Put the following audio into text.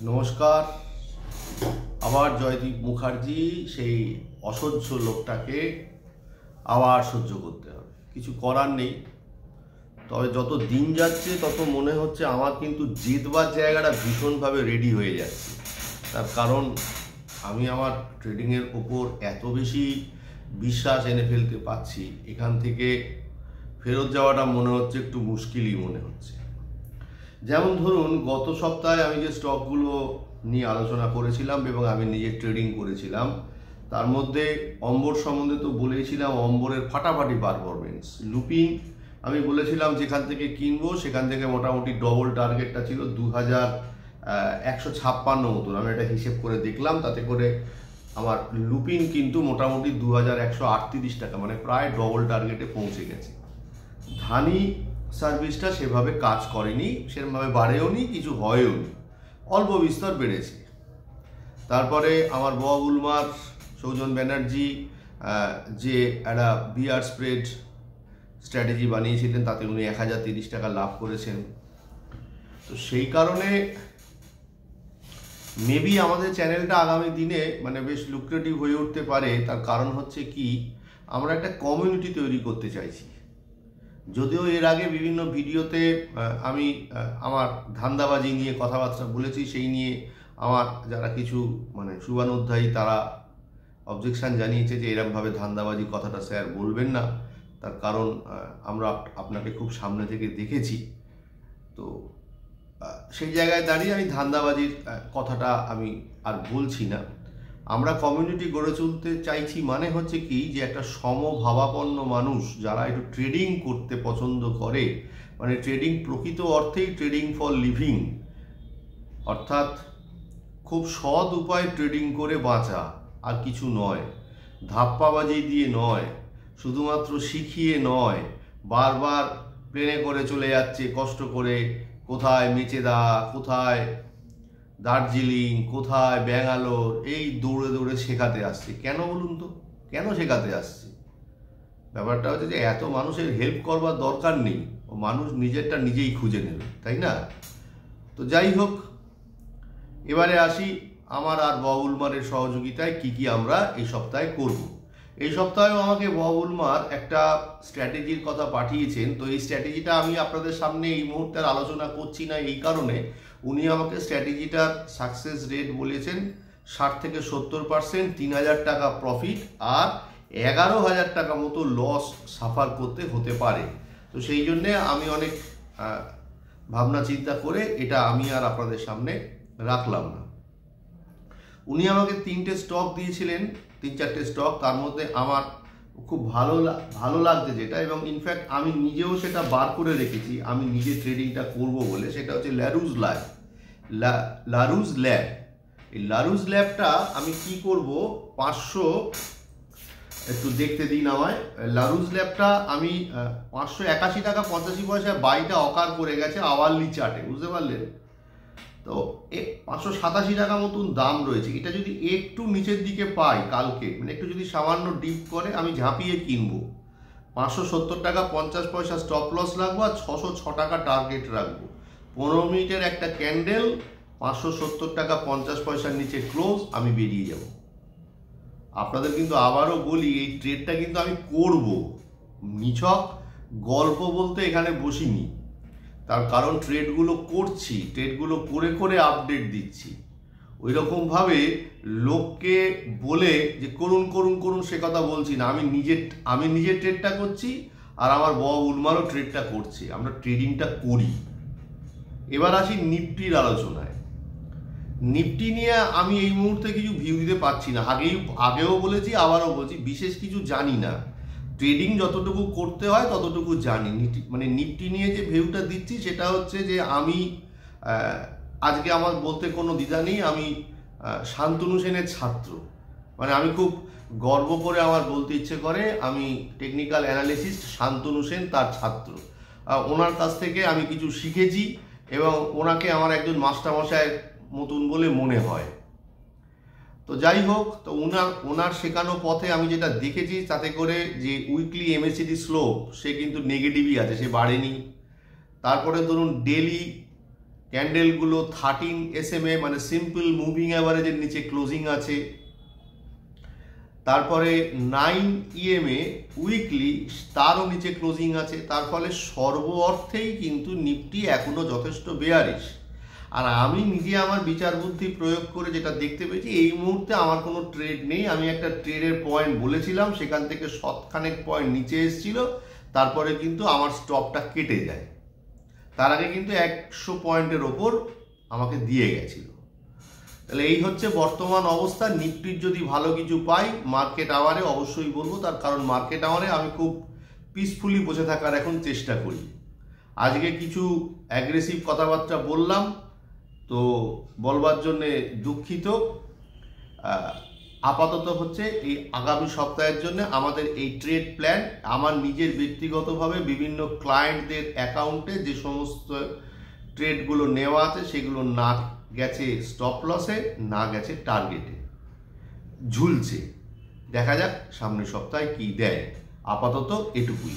নমস্কার। আবার জয়দীপ মুখার্জি সেই অসহ্য লোকটাকে আবার সহ্য করতে হবে, কিছু করার নেই। তবে যত দিন যাচ্ছে তত মনে হচ্ছে আমার কিন্তু জিতবার জায়গাটা ভীষণভাবে রেডি হয়ে যাচ্ছে। তার কারণ আমি আমার ট্রেডিংয়ের ওপর এত বেশি বিশ্বাস এনে ফেলতে পারছি, এখান থেকে ফেরত যাওয়াটা মনে হচ্ছে একটু মুশকিলই মনে হচ্ছে। যেমন ধরুন, গত সপ্তাহে আমি যে স্টকগুলো নিয়ে আলোচনা করেছিলাম এবং আমি নিজে ট্রেডিং করেছিলাম, তার মধ্যে অম্বর সম্বন্ধে তো বলেছিলাম, অম্বরের ফাটাফাটি পারফরমেন্স। লুপিন আমি বলেছিলাম যেখান থেকে কিনবো সেখান থেকে মোটামুটি ডবল টার্গেটটা ছিল 2156 মতন। আমি এটা হিসেব করে দেখলাম, তাতে করে আমার লুপিন কিন্তু মোটামুটি 2138 টাকা, মানে প্রায় ডবল টার্গেটে পৌঁছে গেছে। ধানি সার্ভিসটা সেভাবে কাজ করেনি, সেরকমভাবে বাড়েও নি, কিছু হয়ও নি, অল্প বিস্তর বেড়েছে। তারপরে আমার বুলমার সৌজন ব্যানার্জি যে একটা বিয়ার স্প্রেড স্ট্র্যাটেজি বানিয়েছিলেন, তাতে উনি 1030 টাকা লাভ করেছেন। তো সেই কারণে মেবি আমাদের চ্যানেলটা আগামী দিনে মানে বেশ লুক্রেটিভ হয়ে উঠতে পারে। তার কারণ হচ্ছে কি, আমরা একটা কমিউনিটি তৈরি করতে চাইছি। যদিও এর আগে বিভিন্ন ভিডিওতে আমি আমার ধান্দাবাজি নিয়ে কথাবার্তা বলেছি, সেই নিয়ে আমার যারা কিছু মানে শুভানুধ্যায়ী তারা অবজেকশন জানিয়েছে যে এরকমভাবে ধান্দাবাজি কথাটা স্যার বলবেন না। তার কারণ আমরা আপনাকে খুব সামনে থেকে দেখেছি। তো সেই জায়গায় দাঁড়িয়ে আমি ধান্দাবাজির কথাটা আমি আর বলছি না। আমরা কমিউনিটি গড়ে তুলতে চাইছি, মানে হচ্ছে কি যে একটা সমভাবাপন্ন মানুষ যারা একটু ট্রেডিং করতে পছন্দ করে, মানে ট্রেডিং প্রকৃত অর্থেই ট্রেডিং ফর লিভিং, অর্থাৎ খুব সৎ উপায় ট্রেডিং করে বাঁচা, আর কিছু নয়। ধাপ্পাবাজি দিয়ে নয়, শুধুমাত্র শিখিয়ে নয়, বারবার প্লেনে করে চলে যাচ্ছে কষ্ট করে, কোথায় মেচেদা, কোথায় দার্জিলিং, কোথায় ব্যাঙ্গালোর, এই দৌড়ে দৌড়ে শেখাতে আসছে। কেন বলুন তো, কেন শেখাতে আসছে? ব্যাপারটা হচ্ছে যে এত মানুষের হেল্প করবার দরকার নেই, ও মানুষ নিজেরটা নিজেই খুঁজে নেবে, তাই না? তো যাই হোক, এবারে আসি আমার আর বুলমারের সহযোগিতায় কি কি আমরা এই সপ্তাহে করব। এই সপ্তাহেও আমাকে বুলমার একটা স্ট্র্যাটেজির কথা পাঠিয়েছেন। তো এই স্ট্র্যাটেজিটা আমি আপনাদের সামনে এই মুহূর্তে আলোচনা করছি না, এই কারণে উনি আমাকে স্ট্র্যাটেজিটার সাকসেস রেট বলেছেন 60 থেকে 70%, 3000 টাকা প্রফিট আর 11,000 টাকা মতো লস সাফার করতে হতে পারে। তো সেই জন্যে আমি অনেক ভাবনা চিন্তা করে এটা আমি আর আপনাদের সামনে রাখলাম না। উনি আমাকে 3টে স্টক দিয়েছিলেন, 3-4টে স্টক। তার মধ্যে আমার খুব ভালো লাগছে যেটা, এবং ইনফ্যাক্ট আমি নিজেও সেটা বার করে রেখেছি, আমি নিজে ট্রেডিংটা করব বলে, সেটা হচ্ছে লারুজ ল্যাব। এই লারুজ ল্যাবটা আমি কি করব, 500 একটু দেখতে দিন আমায়। লারুজ ল্যাবটা আমি 581 টাকা 85 পয়সায় বাইটা অকার করে গেছে আওয়ারলি চার্টে, বুঝতে পারলেন? তো 587 টাকা মতন দাম রয়েছে। এটা যদি একটু নিচের দিকে পাই কালকে, মানে একটু যদি সামান্য ডিপ করে, আমি ঝাঁপিয়ে কিনবো। 570 টাকা 50 পয়সা স্টপ লস রাখবো আর 606 টাকা টার্গেট রাখবো। 15 মিনিটের একটা ক্যান্ডেল, 570 টাকা 50 পয়সার নিচে ক্লোজ, আমি বেরিয়ে যাব। আপনাদের কিন্তু আবারও বলি, এই ট্রেডটা কিন্তু আমি করব, নিছক গল্প বলতে এখানে বসিনি। তার কারণ ট্রেডগুলো করছি, ট্রেডগুলো করে করে আপডেট দিচ্ছি। ওই রকমভাবে লোককে বলে যে করুন করুন করুন সে কথা বলছি না। আমি নিজের ট্রেডটা করছি আর আমার বুলমারও ট্রেডটা করছে, আমরা ট্রেডিংটা করি। এবার আসি নিফটির আলোচনায়। নিফটি নিয়ে আমি এই মুহূর্তে কিছু ভিউ দিতে পারছি না। আগেও বলেছি, আবারও বলছি, বিশেষ কিছু জানি না। ট্রেডিং যতটুকু করতে হয় ততটুকু জানি। মানে নিফটি নিয়ে যে ভিউটা দিচ্ছি সেটা হচ্ছে যে আমি আজকে আমার বলতে কোনো দ্বিধা নেই, আমি শান্তনু সেনের ছাত্র। মানে আমি খুব গর্ব করে আমার বলতে ইচ্ছে করে, আমি টেকনিক্যাল অ্যানালিসিস্ট শান্তনু সেন তার ছাত্র। ওনার কাছ থেকে আমি কিছু শিখেছি এবং ওনাকে আমার একজন মাস্টারমশাইয়ের মতন বলে মনে হয়। তো যাই হোক, তো ওনার শেখানো পথে আমি যেটা দেখেছি, তাতে করে যে উইকলি এমএসিডি স্লোপ সে কিন্তু নেগেটিভই আছে, সে বাড়েনি। তারপরে ধরুন ডেলি ক্যান্ডেলগুলো 13 SMA মানে সিম্পল মুভিং অ্যাভারেজের নিচে ক্লোজিং আছে। তারপরে 9 EMA উইকলি তারও নিচে ক্লোজিং আছে। তার ফলে সর্ব অর্থেই কিন্তু নিফটি এখনও যথেষ্ট বেয়ারিশ। আর আমি নিজে আমার বিচার বুদ্ধি প্রয়োগ করে যেটা দেখতে পেয়েছি, এই মুহূর্তে আমার কোনো ট্রেড নেই। আমি একটা ট্রেডের পয়েন্ট বলেছিলাম, সেখান থেকে শতখানেক পয়েন্ট নিচে এসেছিল, তারপরে কিন্তু আমার স্টপটা কেটে যায়। তার আগে কিন্তু 100 পয়েন্টের ওপর আমাকে দিয়ে গেছিল। তাহলে এই হচ্ছে বর্তমান অবস্থা। নিফটির যদি ভালো কিছু পাই মার্কেট আওয়ারে অবশ্যই বলবো, তার কারণ মার্কেট আওয়ারে আমি খুব পিসফুলি বসে থাকার এখন চেষ্টা করি। আজকে কিছু অ্যাগ্রেসিভ কথাবার্তা বললাম, তো বলবার জন্যে দুঃখিত। আপাতত হচ্ছে এই আগামী সপ্তাহের জন্য আমাদের এই ট্রেড প্ল্যান, আমার নিজের ব্যক্তিগতভাবে বিভিন্ন ক্লায়েন্টদের অ্যাকাউন্টে যে সমস্ত ট্রেডগুলো নেওয়া আছে সেগুলো না গেছে স্টপ লসে, না গেছে টার্গেটে, ঝুলছে। দেখা যাক সামনের সপ্তাহে কি দেয়। আপাতত এটুকুই।